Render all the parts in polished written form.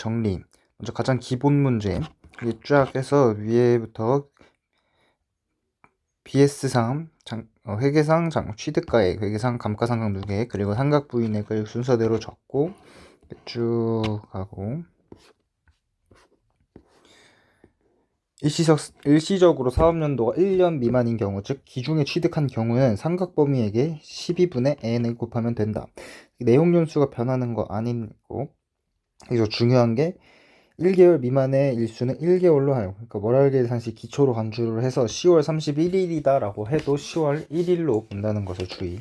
정리. 먼저 가장 기본 문제 이게 쫙 해서 위에부터 BS상 회계상 취득가액, 회계상 감가상각 누계, 그리고 삼각부인액을 순서대로 적고 쭉 가고, 일시적으로 사업연도가 1년 미만인 경우, 즉 기중에 취득한 경우는 삼각범위액의 12분의 n을 곱하면 된다. 내용연수가 변하는 거 아니고, 이거 중요한 게 1개월 미만의 일수는 1개월로 하여, 그러니까 월할계산시 기초로 간주를 해서 10월 31일이다 라고 해도 10월 1일로 본다는 것을 주의.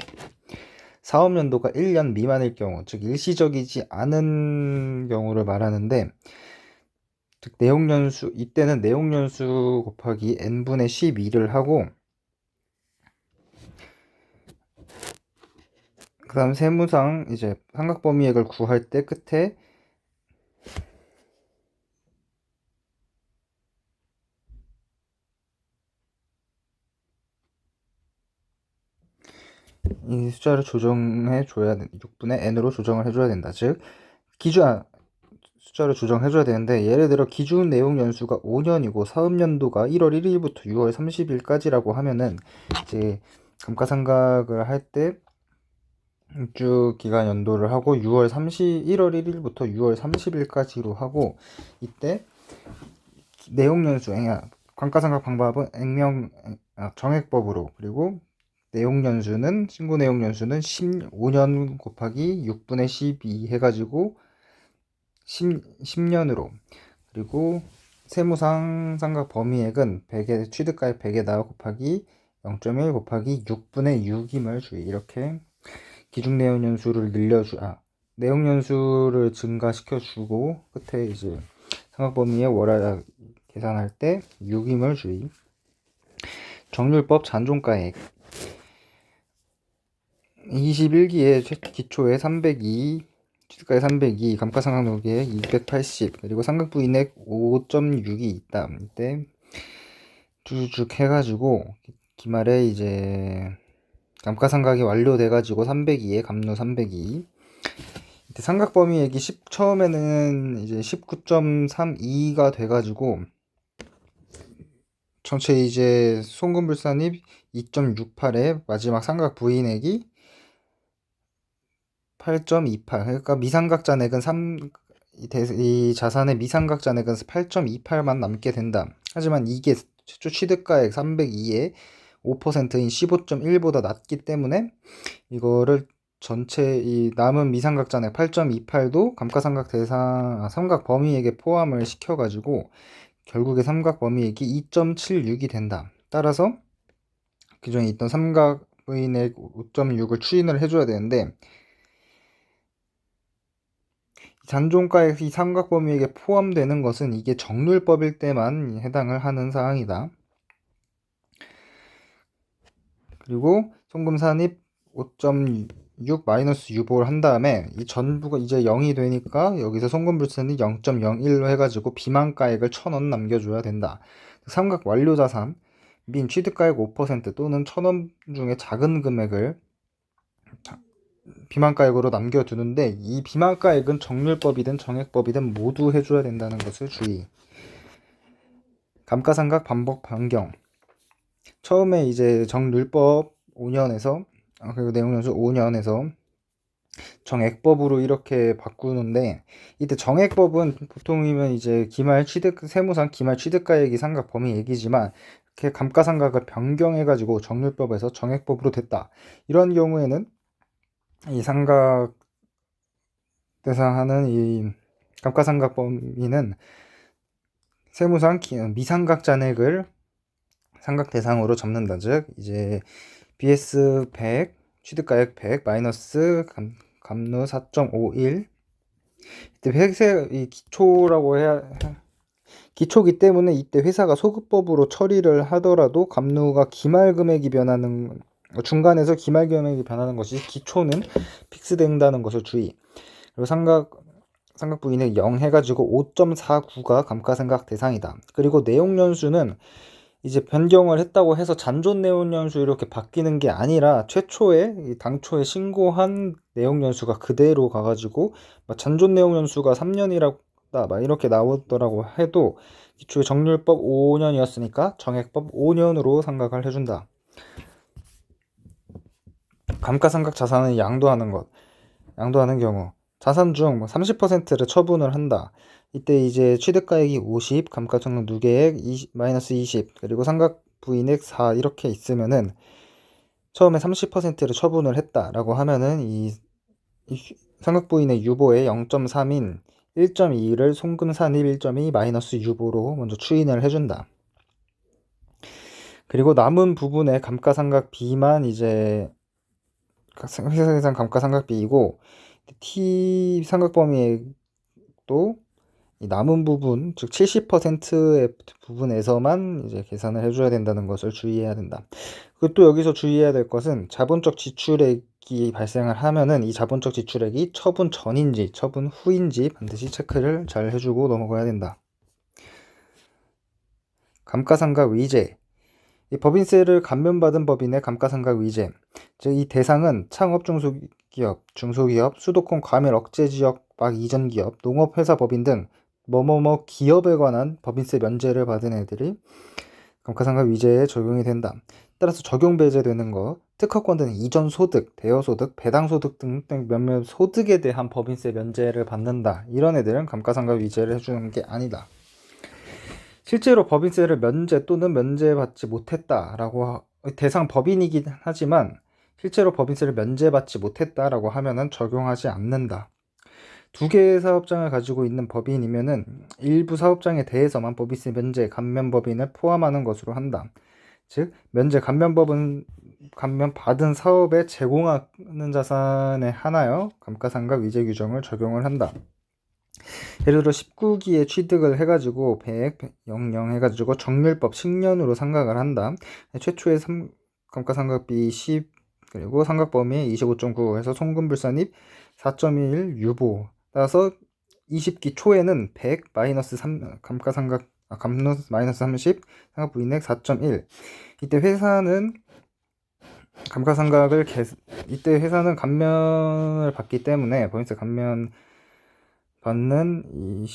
사업연도가 1년 미만일 경우, 즉 일시적이지 않은 경우를 말하는데, 즉 내용연수, 이때는 내용연수 곱하기 n분의 12를 하고, 그 다음 세무상 이제 삼각범위액을 구할 때 끝에 이 숫자를 조정해 줘야 돼. 6분의 n으로 조정을 해줘야 된다. 즉 숫자를 조정해줘야 되는데, 예를 들어 기준 내용 연수가 5년이고 사업연도가 1월 1일부터 6월 30일까지라고 하면은 이제 감가상각을 할 때 쭉 기간 연도를 하고 1월 1일부터 6월 30일까지로 하고, 이때 내용 연수 감가상각 방법은 정액법으로, 그리고 내용 연수는 신고 내용 연수는 15년 곱하기 6분의 12 해가지고 10년으로, 그리고 세무상 삼각 범위액은 100에 취득가액 100에다가 곱하기 0.1 곱하기 6분의 6임을 주의. 이렇게 기준 내용 연수를 내용 연수를 증가시켜주고 끝에 이제 삼각 범위의 월할 계산할 때 6임을 주의. 정률법 잔존가액 21기에 기초에 302, 취득가액 302, 감가상각 누계 280, 그리고 상각부인액 5.6이 있다. 이때 쭉쭉 해가지고 기말에 이제 감가상각이 완료돼가지고 302에 감루 302. 이때 삼각범위액이 처음에는 이제 19.32가 돼가지고 전체 이제 송금불산입 2.68에 마지막 삼각부인액이 8.28. 그러니까 미상각잔액은 이 자산의 미상각잔액은 8.28만 남게 된다. 하지만 이게 최초 취득가액 302에 5%인 15.1보다 낮기 때문에 이거를 전체 이 남은 미상각잔액 8.28도 감가상각 삼각 범위액에 포함을 시켜가지고 결국에 삼각 범위액이 2.76이 된다. 따라서 기존에 있던 삼각 부인액 5.6을 추인을 해줘야 되는데, 잔존가액이 삼각범위액에 포함되는 것은 이게 정률법일 때만 해당을 하는 사항이다. 그리고 송금산입 5.6 마이너스 유보를 한 다음에 이 전부가 이제 0이 되니까 여기서 송금불산이 0.01로 해가지고 비만가액을 1,000원 남겨줘야 된다. 삼각 완료자산 민 취득가액 5% 또는 1,000원 중에 작은 금액을 비만가액으로 남겨두는데, 이 비만가액은 정률법이든 정액법이든 모두 해줘야 된다는 것을 주의. 감가상각 반복 변경. 처음에 이제 정률법 5년에서 그리고 내용연수 5년에서 정액법으로 이렇게 바꾸는데, 이때 정액법은 보통이면 이제 세무상 기말 취득가액이 상각 범위액이지만 이렇게 감가상각을 변경해가지고 정률법에서 정액법으로 됐다. 이런 경우에는 이 삼각 대상하는 이 감가상각 범위는 세무상 미상각 잔액을 상각 대상으로 잡는다. 즉 이제 BS 100, 취득가액 100 마이너스 감루 4.51. 이때 이 기초기 때문에 이때 회사가 소급법으로 처리를 하더라도 감루가 기말 금액이 변하는, 중간에서 기말 금액이 변하는 것이 기초는 픽스된다는 것을 주의. 그리고 삼각부인액 0 해가지고 5.49가 감가상각 대상이다. 그리고 내용연수는 이제 변경을 했다고 해서 잔존 내용연수 이렇게 바뀌는 게 아니라 당초에 신고한 내용연수가 그대로 가가지고 잔존 내용연수가 3년이라고 했다 막 이렇게 나오더라고 해도 기초의 정률법 5년이었으니까 정액법 5년으로 상각을 해준다. 감가상각 자산을 양도하는 경우 자산 중 30%를 처분을 한다. 이때 이제 취득가액이 50, 감가상각 누계액 마이너스 20, 그리고 상각 부인액 4 이렇게 있으면은 처음에 30%를 처분을 했다라고 하면은 이 상각 부인의 유보의 0.3인 1.2를 송금산입 1.2 마이너스 유보로 먼저 추인을 해준다. 그리고 남은 부분의 감가상각비만 이제 회사계산 감가상각비이고 T 상각범위액도 이 남은 부분 즉 70%의 부분에서만 이제 계산을 해줘야 된다는 것을 주의해야 된다. 그리고 또 여기서 주의해야 될 것은 자본적 지출액이 발생을 하면은 이 자본적 지출액이 처분 전인지 처분 후인지 반드시 체크를 잘 해주고 넘어가야 된다. 감가상각 위제, 이 법인세를 감면받은 법인의 감가상각 위제, 즉 이 대상은 창업 중소기업, 수도권 과밀 억제 지역 막 이전 기업, 농업회사 법인 등 뭐뭐뭐 기업에 관한 법인세 면제를 받은 애들이 감가상각 위제에 적용이 된다. 따라서 적용 배제되는 거, 특허권 등 이전 소득, 대여 소득, 배당 소득 등 몇몇 소득에 대한 법인세 면제를 받는다. 이런 애들은 감가상각 위제를 해주는 게 아니다. 실제로 법인세를 면제 또는 면제받지 못했다라고 대상 법인이긴 하지만 실제로 법인세를 면제받지 못했다라고 하면은 적용하지 않는다. 두 개의 사업장을 가지고 있는 법인이면은 일부 사업장에 대해서만 법인세 면제 감면 법인을 포함하는 것으로 한다. 즉 면제 감면법은 감면받은 사업에 제공하는 자산에 한하여 감가상각 위제 규정을 적용을 한다. 예를 들어 19기에 취득을 해가지고 100, 00 해가지고 정률법 10년으로 상각을 한다. 최초의 감가상각비 10 그리고 상각범위 25.9 해서 송금불산입 4.1 유보. 따라서 20기 초에는 100 마이너스 3 감가상각 감노 마이너스 30 상각부인액 4.1. 이때 회사는 감면을 받기 때문에 법인세 감면 받는 이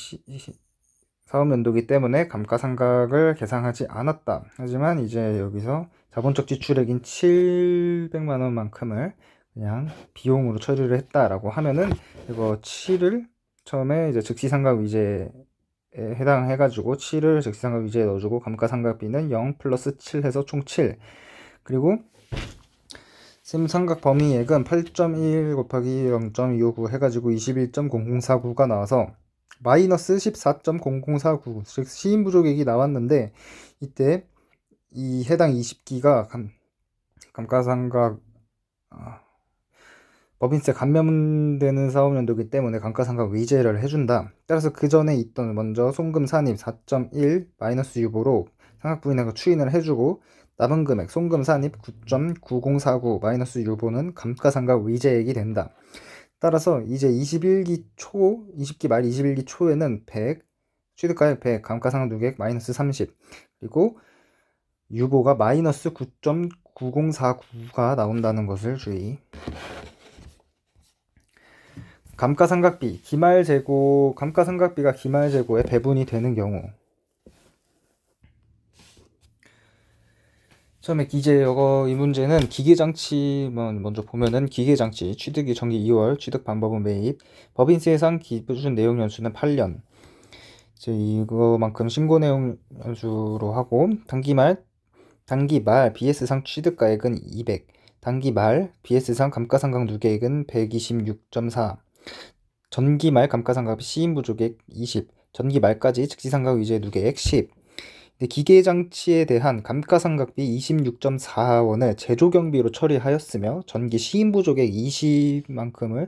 사업연도기 때문에 감가상각을 계상하지 않았다. 하지만 이제 여기서 자본적 지출액인 700만 원만큼을 그냥 비용으로 처리를 했다라고 하면은 이거 7을 처음에 이제 즉시상각 위제에 해당해가지고 7을 즉시상각 위제에 넣어주고 감가상각비는 0 플러스 7 해서 총 7. 그리고 상각 범위액은 8.1 곱하기 0.259 해가지고 21.0049가 나와서 마이너스 14.0049 즉 시인부족액이 나왔는데 이때 이 해당 20기가 감가상각 법인세 감면되는 사업연도이기 때문에 감가상각 위제를 해준다. 따라서 그 전에 있던 먼저 송금 산입 4.1 마이너스 유보로 상각부인액을 추인을 해주고 남은 금액 송금 산입 9.9049 마이너스 유보는 감가상각 위제액이 된다. 따라서 이제 20기 말 21기 초에는 100 취득가액 100 감가상각 누계액 마이너스 30 그리고 유보가 마이너스 9.9049가 나온다는 것을 주의. 감가상각비 감가상각비가 기말재고에 배분이 되는 경우 처음에 이 문제는 기계장치만 먼저 보면은 기계장치 취득이 정기 2월 취득 방법은 매입 법인세상 기준 내용 연수는 8년 이제 이거만큼 신고 내용 연수로 하고 단기 말 BS상 취득가액은 200 단기 말 BS상 감가상각 누계액은 126.4 전기 말 감가상각 시인부족액 20 전기 말까지 즉시상각 위제 누계액 10 기계장치에 대한 감가상각비 26.4원을 제조경비로 처리하였으며 전기 시인부족액 20만큼을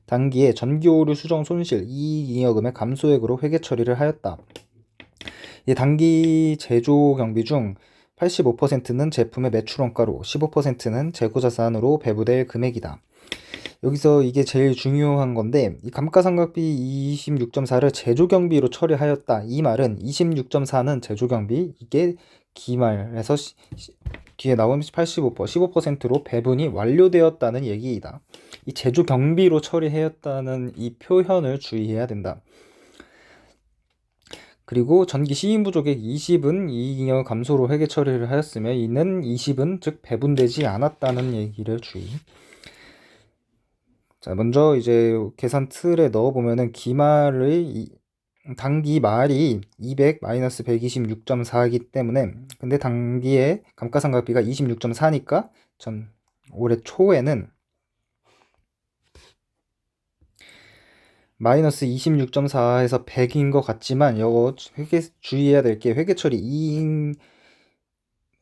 단기에 전기오류 수정 손실 이익잉여금의 감소액으로 회계 처리를 하였다. 이 단기 제조경비 중 85%는 제품의 매출원가로 15%는 재고자산으로 배부될 금액이다. 여기서 이게 제일 중요한 건데 이 감가상각비 26.4를 제조경비로 처리하였다. 이 말은 26.4는 제조경비 이게 기말에서 뒤에 나온 15%로 배분이 완료되었다는 얘기이다. 이 제조경비로 처리하였다는 이 표현을 주의해야 된다. 그리고 전기 시인부조액 20은 이잉여 감소로 회계 처리를 하였으며 이는 20은 즉 배분되지 않았다는 얘기를 주의. 자, 먼저 이제 계산 틀에 넣어보면은 단기 말이 200 마이너스 126.4이기 때문에, 근데 단기의 감가상각비가 26.4니까 올해 초에는 마이너스 26.4에서 100인 것 같지만, 이거 주의해야 될 게 회계처리 2인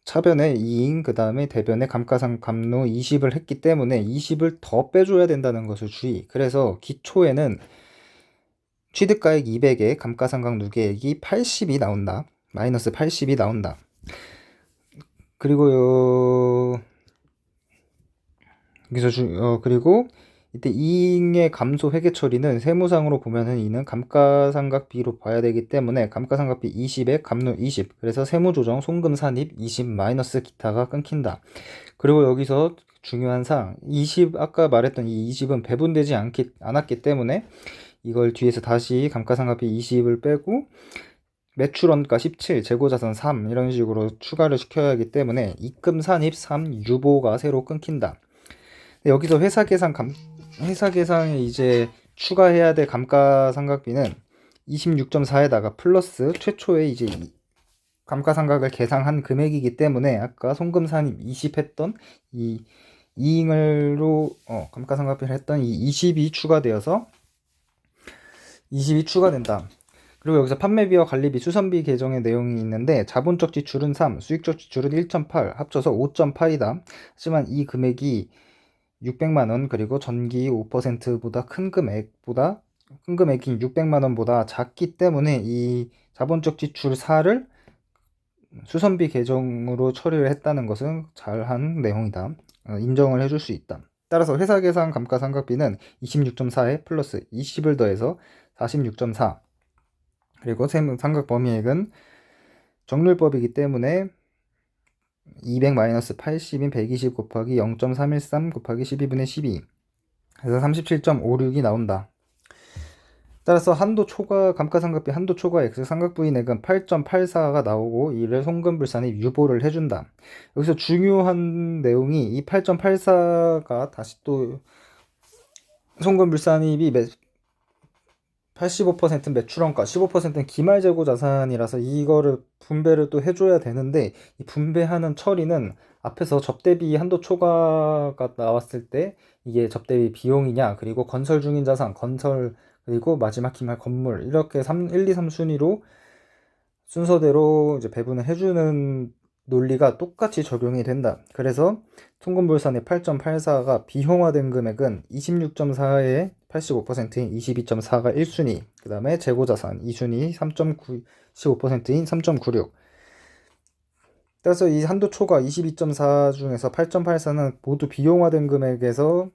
차변에 2인 그 다음에 대변에 감가상각로 20을 했기 때문에 20을 더 빼줘야 된다는 것을 주의. 그래서 기초에는 취득가액 200에 감가상각 누계액이 80이 나온다. 마이너스 80이 나온다. 그리고 그리고 이때 이익의 감소 회계 처리는 세무상으로 보면은 이는 감가상각비로 봐야 되기 때문에 감가상각비 20에 감로 20, 그래서 세무조정 송금 산입 20 마이너스 기타가 끊긴다. 그리고 여기서 중요한 사항, 20 아까 말했던 이 20은 배분되지 않았기 때문에 이걸 뒤에서 다시 감가상각비 20을 빼고 매출원가 17, 재고자산 3 이런 식으로 추가를 시켜야 하기 때문에 입금 산입 3, 유보가 새로 끊긴다. 여기서 회사 계상에 이제 추가해야 될 감가상각비는 26.4에다가 플러스 최초에 이제 감가상각을 계상한 금액이기 때문에 아까 송금 산입 20 했던 이 이잉을로 감가상각비를 했던 이 20이 추가되어서 20이 추가된다. 그리고 여기서 판매비와 관리비, 수선비 계정의 내용이 있는데 자본적 지출은 3, 수익적 지출은 1.8, 합쳐서 5.8이다. 하지만 이 금액이 600만원, 그리고 전기 5%보다 큰 금액인 600만원보다 작기 때문에 이 자본적 지출 4를 수선비 계정으로 처리를 했다는 것은 잘한 내용이다. 인정을 해줄 수 있다. 따라서 회사 계산 감가상각비는 26.4에 플러스 20을 더해서 46.4, 그리고 상각 범위액은 정률법이기 때문에 200 마이너스 80인 120 곱하기 0.313 곱하기 12분의 12, 그래서 37.56이 나온다. 따라서 감가상각비 한도 초과 X 상각부인액은 8.84가 나오고 이를 송금불산입 유보를 해준다. 여기서 중요한 내용이 이 8.84가 다시 또 송금불산입이 85% 매출원가, 15%는 기말재고자산이라서 이거를 분배를 또 해줘야 되는데, 이 분배하는 처리는 앞에서 접대비 한도 초과가 나왔을 때 이게 접대비 비용이냐, 그리고 건설 중인 자산, 그리고 마지막 기말 건물, 이렇게 1, 2, 3순위로 순서대로 이제 배분을 해주는 논리가 똑같이 적용이 된다. 그래서 통금불산의 8.84가 비용화된 금액은 26.4에 85%인 22.4가 1순위, 그 다음에 재고자산 2순위 3.95%인 3.96. 따라서 이 한도 초과 22.4 중에서 8.84는 모두 비용화된 금액에서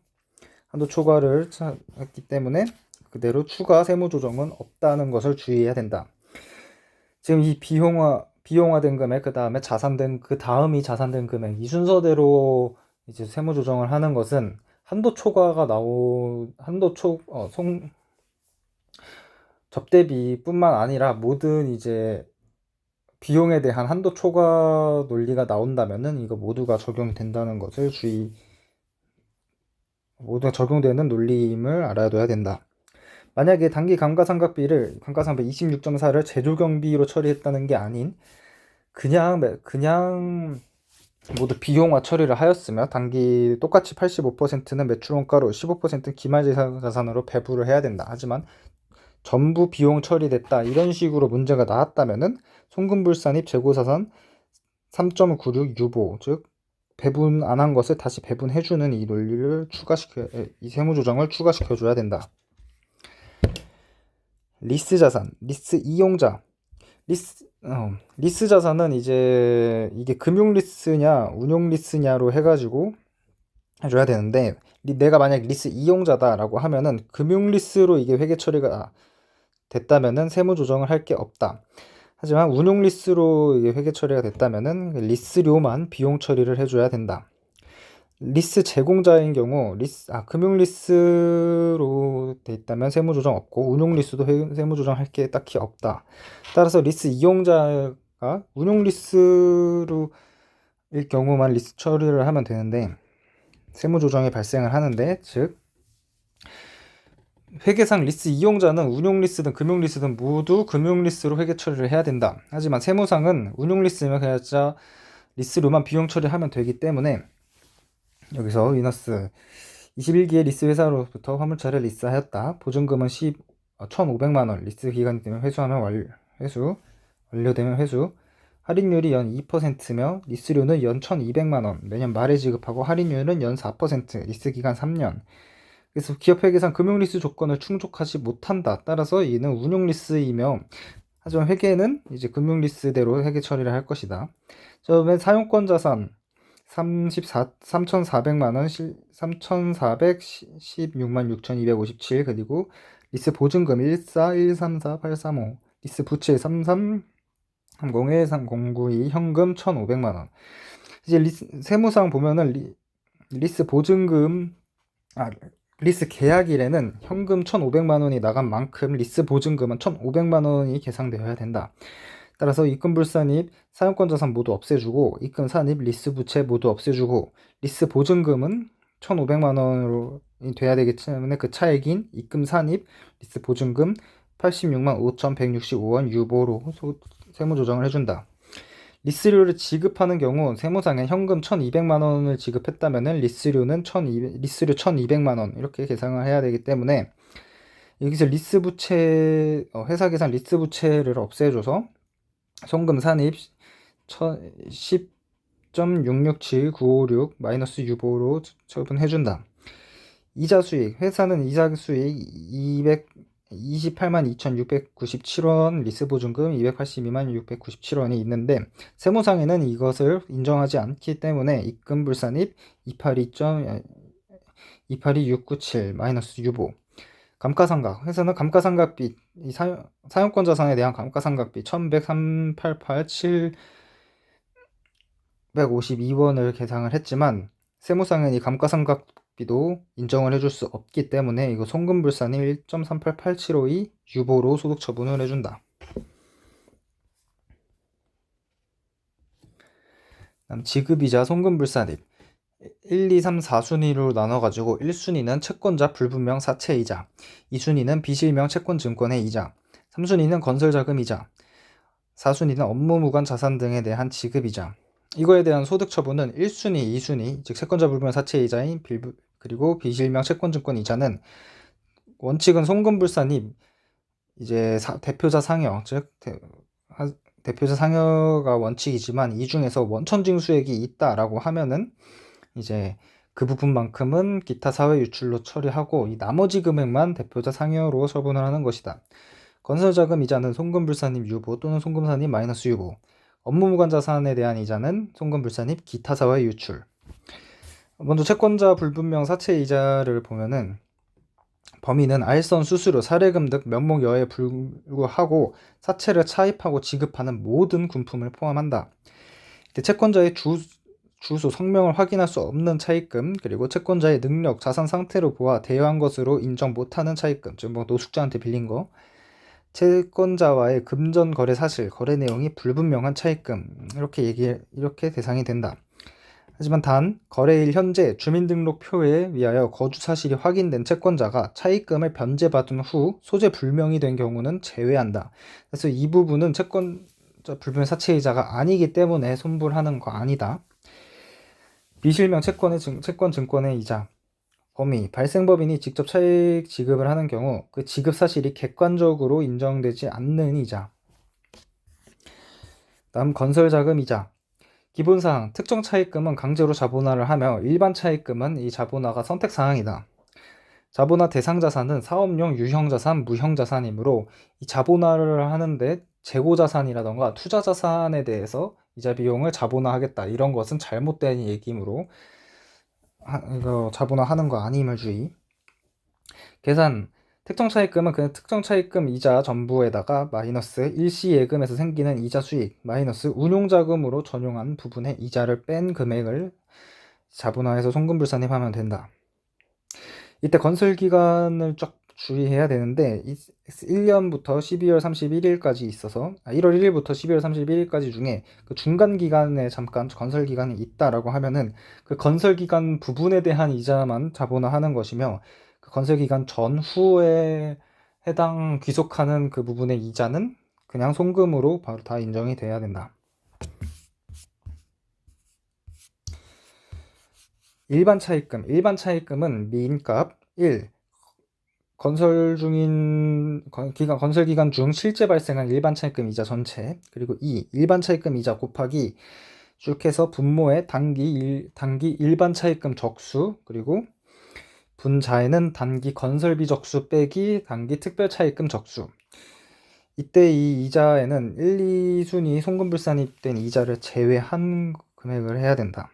한도 초과를 했기 때문에 그대로 추가 세무조정은 없다는 것을 주의해야 된다. 지금 이 비용화된 금액, 그 다음에 그 다음이 자산된 금액, 이 순서대로 이제 세무조정을 하는 것은 한도 초과가 접대비뿐만 아니라 모든 이제 비용에 대한 한도 초과 논리가 나온다면은 이거 모두가 적용된다는 것을 모두가 적용되는 논리임을 알아둬야 된다. 만약에 단기 감가상각비 26.4를 재조경비로 처리했다는 게 아닌 그냥 모두 비용화 처리를 하였으며 단기 똑같이 85%는 매출원가로 15%는 기말자산으로 배부를 해야 된다. 하지만 전부 비용 처리됐다, 이런 식으로 문제가 나왔다면은 송금불산입 재고자산 3.96 유보, 즉 배분 안 한 것을 다시 배분해주는 이 논리를 이 세무조정을 추가시켜줘야 된다. 리스 자산, 리스 이용자. 리스 자산은 이제 이게 금융 리스냐 운용 리스냐로 해가지고 해줘야 되는데, 내가 만약 리스 이용자다라고 하면은 금융 리스로 이게 회계 처리가 됐다면은 세무 조정을 할 게 없다. 하지만 운용 리스로 이게 회계 처리가 됐다면은 리스료만 비용 처리를 해줘야 된다. 리스 제공자인 경우 금융 리스로 돼 있다면 세무 조정 없고 운용 리스도 세무 조정할 게 딱히 없다. 따라서 리스 이용자가 운용 리스로 일 경우만 리스 처리를 하면 되는데 세무 조정이 발생을 하는데, 즉 회계상 리스 이용자는 운용 리스든 금융 리스든 모두 금융 리스로 회계 처리를 해야 된다. 하지만 세무상은 운용 리스면 그냥 리스로만 비용 처리하면 되기 때문에 여기서 위너스 21기의 리스 회사로부터 화물차를 리스하였다. 보증금은 1,500만 원, 리스 기간이 되면 회수하면 완료되면 회수. 할인율이 연 2%며 리스료는 연 1,200만 원, 매년 말에 지급하고 할인율은 연 4%, 리스 기간 3년. 그래서 기업 회계상 금융 리스 조건을 충족하지 못한다. 따라서 이는 운용 리스이며, 하지만 회계는 이제 금융 리스대로 회계 처리를 할 것이다. 처음에 사용권 자산 3,400만 원, 3,416만 6,257, 그리고 리스 보증금 14, 134, 835, 리스 부채 33, 301, 3092, 현금 1,500만 원. 이제 세무상 보면은 리스 보증금, 리스 계약일에는 현금 1,500만 원이 나간 만큼 리스 보증금은 1,500만 원이 계상되어야 된다. 따라서 입금 불산입, 사용권 자산 모두 없애주고, 입금 산입, 리스 부채 모두 없애주고, 리스 보증금은 1,500만 원으로 돼야 되기 때문에 그 차액인 입금 산입, 리스 보증금 86만 5,165원 유보로 세무 조정을 해준다. 리스료를 지급하는 경우 세무상에 현금 1,200만 원을 지급했다면 리스료 1,200만 원 이렇게 계산을 해야 되기 때문에, 여기서 리스 부채, 회사 계산 리스 부채를 없애줘서 송금 산입 10.667956 마이너스 유보로 처분해준다. 이자 수익, 회사는 이자 수익 228만 2,697원, 리스 보증금 282만 697원이 있는데 세무상에는 이것을 인정하지 않기 때문에 입금 불산입 282.282697 마이너스 유보. 감가상각, 회사는 감가상각비, 사용권 자산에 대한 감가상각비 1,103.88 752원을 계상을 했지만 세무상은 이 감가상각비도 인정을 해줄 수 없기 때문에 이거 송금불산입 1.388752 유보로 소득 처분을 해준다. 다음 지급이자 송금불산입 1, 2, 3, 4순위로 나눠가지고 1순위는 채권자 불분명 사채이자, 2순위는 비실명 채권증권의 이자, 3순위는 건설자금이자, 4순위는 업무무관 자산 등에 대한 지급이자. 이거에 대한 소득 처분은 1순위, 2순위, 즉 채권자 불분명 사채이자인 그리고 비실명 채권증권 이자는 원칙은 송금불산입, 이제 대표자 상여, 즉 대표자 상여가 원칙이지만 이 중에서 원천징수액이 있다라고 하면은 이제 그 부분만큼은 기타 사회 유출로 처리하고 이 나머지 금액만 대표자 상여로 처분을 하는 것이다. 건설자금 이자는 송금불산입 유보 또는 송금산입 마이너스 유보, 업무무관 자산에 대한 이자는 송금불산입 기타 사회 유출. 먼저 채권자 불분명 사채 이자를 보면은 범위는 알선 수수료, 사례금 등 명목여에 불구하고 사채를 차입하고 지급하는 모든 군품을 포함한다. 채권자의 주소, 성명을 확인할 수 없는 차입금, 그리고 채권자의 능력, 자산 상태를 보아 대여한 것으로 인정 못하는 차입금, 즉 노숙자한테 빌린 거, 채권자와의 금전 거래 사실, 거래 내용이 불분명한 차입금, 이렇게 대상이 된다. 하지만 단 거래일 현재 주민등록표에 위하여 거주 사실이 확인된 채권자가 차입금을 변제받은 후 소재 불명이 된 경우는 제외한다. 그래서 이 부분은 채권자 불분명 사채이자가 아니기 때문에 손불하는 거 아니다. 비실명 채권 증권의 이자 범위, 발생법인이 직접 차익 지급을 하는 경우 그 지급 사실이 객관적으로 인정되지 않는 이자. 다음 건설자금 이자. 기본사항, 특정 차입금은 강제로 자본화를 하며 일반 차입금은 이 자본화가 선택사항이다. 자본화 대상자산은 사업용 유형자산, 무형자산이므로 이 자본화를 하는데 재고자산이라던가 투자자산에 대해서 이자 비용을 자본화하겠다 이런 것은 잘못된 얘기이므로 이거 자본화하는 거 아님을 주의. 계산, 특정 차입금은 그 특정 차입금 이자 전부에다가 마이너스 일시예금에서 생기는 이자 수익 마이너스 운용자금으로 전용한 부분의 이자를 뺀 금액을 자본화해서 송금불산입하면 된다. 이때 건설 기간을 쫙 주의해야 되는데 1년부터 12월 31일까지 있어서 1월 1일부터 12월 31일까지 중에 그 중간 기간에 잠깐 건설 기간이 있다라고 하면은 그 건설 기간 부분에 대한 이자만 자본화하는 것이며 그 건설 기간 전후에 해당 귀속하는 그 부분의 이자는 그냥 송금으로 바로 다 인정이 돼야 된다. 일반 차입금은 미인값 1. 건설 기간 중 실제 발생한 일반 차입금 이자 전체, 그리고 2. 일반 차입금 이자 곱하기 쭉 해서 분모의 단기 일반 차입금 적수, 그리고 분자에는 단기 건설비 적수 빼기 단기 특별 차입금 적수. 이때 이 이자에는 1, 2순위 송금불산입된 이자를 제외한 금액을 해야 된다.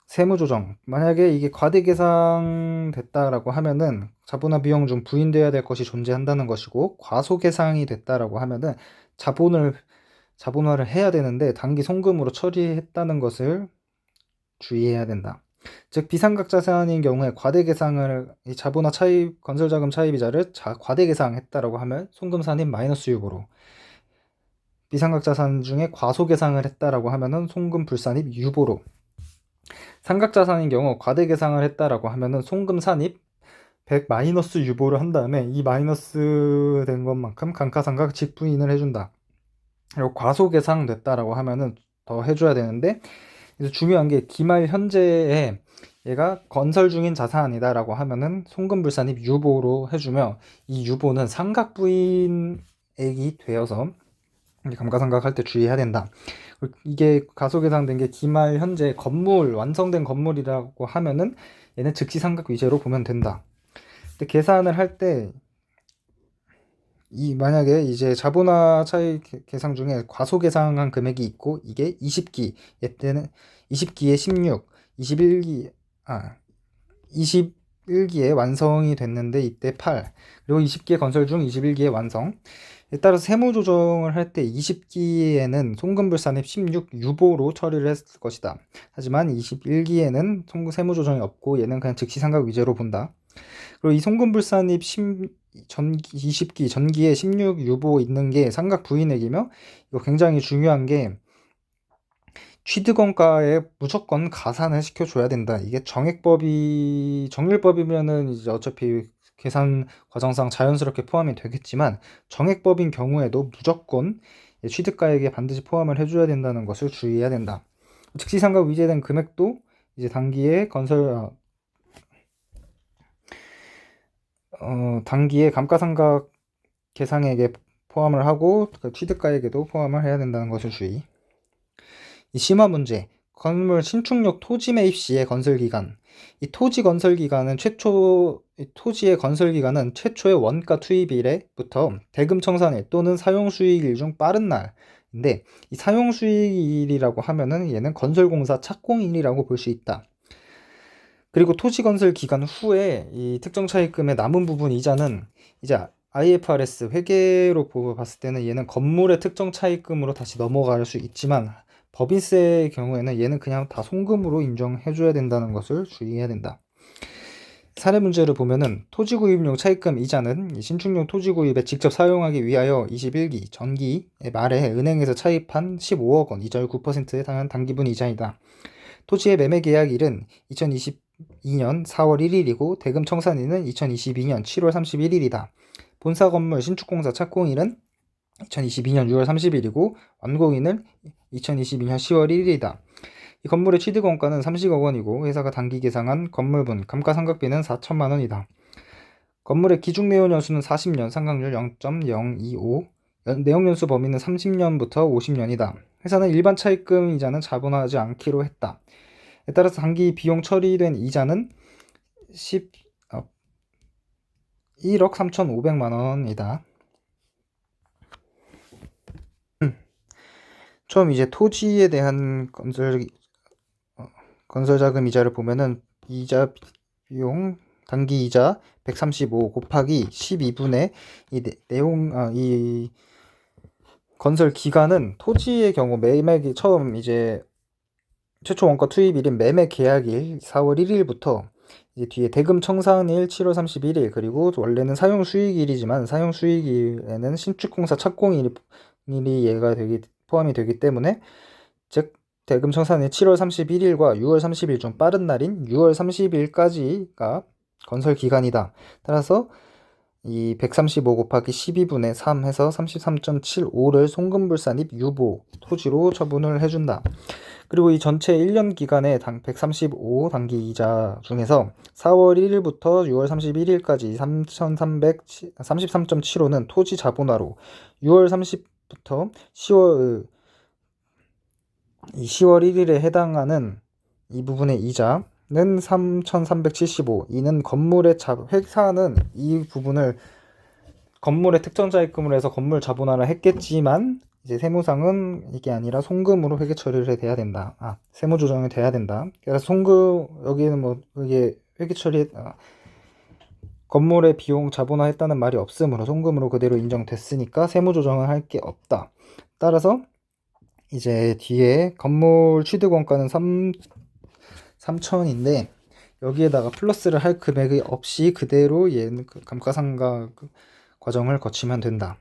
세무조정. 만약에 이게 과대계상됐다라고 하면은 자본화 비용 중 부인되어야 될 것이 존재한다는 것이고, 과소계상이 됐다라고 하면은 자본화를 해야 되는데 단기 송금으로 처리했다는 것을 주의해야 된다. 즉 비상각 자산인 경우에 과대계상을 이 자본화 차입 건설자금 차입이자를 과대계상했다라고 하면 송금산입 마이너스 유보로, 비상각 자산 중에 과소계상을 했다라고 하면은 송금불산입 유보로, 삼각자산인 경우 과대계상을 했다라고 하면은 송금산입 100 마이너스 유보를 한 다음에 이 마이너스 된 것만큼 감가상각 직부인을 해준다. 그리고 과소계상 됐다라고 하면은 더 해줘야 되는데, 그래서 중요한 게 기말 현재에 얘가 건설 중인 자산이다라고 하면은 송금불산입 유보로 해주며, 이 유보는 상각부인액이 되어서 감가상각 할 때 주의해야 된다. 이게 과소계상된 게 기말 현재 건물 완성된 건물이라고 하면은 얘는 즉시 상각 위제로 보면 된다. 근데 계산을 할 때 이 만약에 이제 자본화 차익 계상 중에 과소계상한 금액이 있고 이게 20기, 얘때는 20기에 16, 21기 21기에 완성이 됐는데 이때 8, 그리고 20기에 건설 중 21기에 완성. 따라서 세무 조정을 할 때 20기에는 송금불산입 16 유보로 처리를 했을 것이다. 하지만 21기에는 세무 조정이 없고 얘는 그냥 즉시 상각 위제로 본다. 그리고 이 송금불산입 20기 전기에 16 유보 있는 게 상각 부인액이며, 이거 굉장히 중요한 게 취득원가에 무조건 가산을 시켜줘야 된다. 이게 정액법이면은 이제 어차피 계산 과정상 자연스럽게 포함이 되겠지만, 정액법인 경우에도 무조건 취득가액에 반드시 포함을 해줘야 된다는 것을 주의해야 된다. 즉시상각 위제된 금액도 이제 단기에 감가상각 계상액에 포함을 하고 그 취득가액에도 포함을 해야 된다는 것을 주의. 이 심화 문제. 건물 신축용 토지 매입 시의 건설 기간. 이 토지의 건설 기간은 최초의 원가 투입일에부터 대금 청산일 또는 사용 수익일 중 빠른 날인데, 이 사용 수익일이라고 하면은 얘는 건설공사 착공일이라고 볼 수 있다. 그리고 토지 건설 기간 후에 이 특정 차입금의 남은 부분 이자는 이제 IFRS 회계로 봤을 때는 얘는 건물의 특정 차입금으로 다시 넘어갈 수 있지만, 법인세의 경우에는 얘는 그냥 다 송금으로 인정해줘야 된다는 것을 주의해야 된다. 사례 문제를 보면은 토지 구입용 차입금 이자는 신축용 토지 구입에 직접 사용하기 위하여 21기 전기의 말에 은행에서 차입한 15억 원 이자율 9%에 당한 단기분 이자이다. 토지의 매매 계약일은 2022년 4월 1일이고 대금 청산일은 2022년 7월 31일이다. 본사 건물 신축공사 착공일은 2022년 6월 30일이고 완공일은 2022년 10월 1일이다. 이 건물의 취득원가는 30억 원이고 회사가 단기 계상한 건물분 감가상각비는 4천만 원이다. 건물의 기준 내용연수는 40년, 상각률 0.025, 내용연수 범위는 30년부터 50년이다. 회사는 일반 차입금 이자는 자본화하지 않기로 했다. 따라서 단기 비용 처리된 이자는 1억 3,500만 원이다. 처음 이제 토지에 대한 건설자금 이자를 보면은 이자 비용 단기 이자 135 곱하기 12분의 이 건설 기간은 토지의 경우 매매기 처음 이제 최초 원가 투입일인 매매 계약일 4월 1일부터 이제 뒤에 대금 청산일 7월 31일, 그리고 원래는 사용 수익일이지만 사용 수익일에는 신축공사 착공일이 얘가 포함이 되기 때문에, 즉 대금 청산일 7월 31일과 6월 30일 중 빠른 날인 6월 30일까지가 건설 기간이다. 따라서 이 135 곱하기 12분의 3 해서 33.75를 송금불산입 유보 토지로 처분을 해준다. 그리고 이 전체 1년 기간의 135 단기 이자 중에서 4월 1일부터 6월 31일까지 3,333.75는 토지 자본화로, 6월 30부터 10월 1일에 해당하는 이 부분의 이자는 3,375, 이는 회사는 이 부분을 건물의 특정자익금으로 해서 건물 자본화를 했겠지만, 이제 세무상은 이게 아니라 송금으로 회계 처리를 돼야 된다. 세무 조정이 돼야 된다. 그래서 여기는 뭐 이게 회계 처리, 건물의 비용 자본화했다는 말이 없으므로 송금으로 그대로 인정됐으니까 세무 조정을 할 게 없다. 따라서 이제 뒤에 건물 취득 원가는 3천인데 여기에다가 플러스를 할 금액이 없이 그대로 얘는 감가상각 과정을 거치면 된다.